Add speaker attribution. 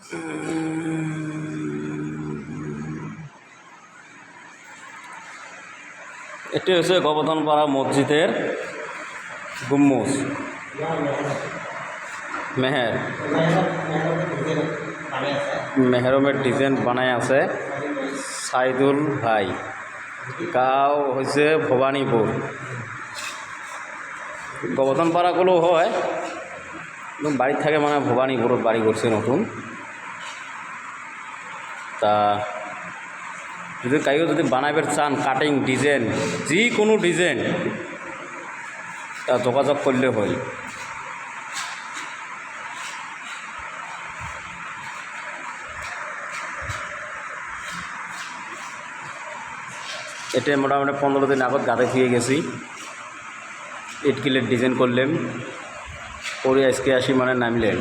Speaker 1: এটি হচ্ছে গোবর্ধনপাড়া মসজিদের গুম্বুজ মেহরমের ডিজাইন বানায় আছে সাইদুল ভাই। গাঁও হয়েছে ভবানীপুর। গোবর্ধনপাড়াগুলো হয় বাড়ি থাকে মানে ভবানীপুরত বাড়ি করছে নতুন। তা যদি কাইও যদি বানাইবার চান কাটিং ডিজাইন যে কোনো ডিজাইন তা যোগাযোগ করলে হয়। এটা মোটামুটি 15 দিন আগত গাঁদে ফিরে গেছি। 8 কিলের ডিজাইন করলাম করে আজকে আসি মানে নামলেন।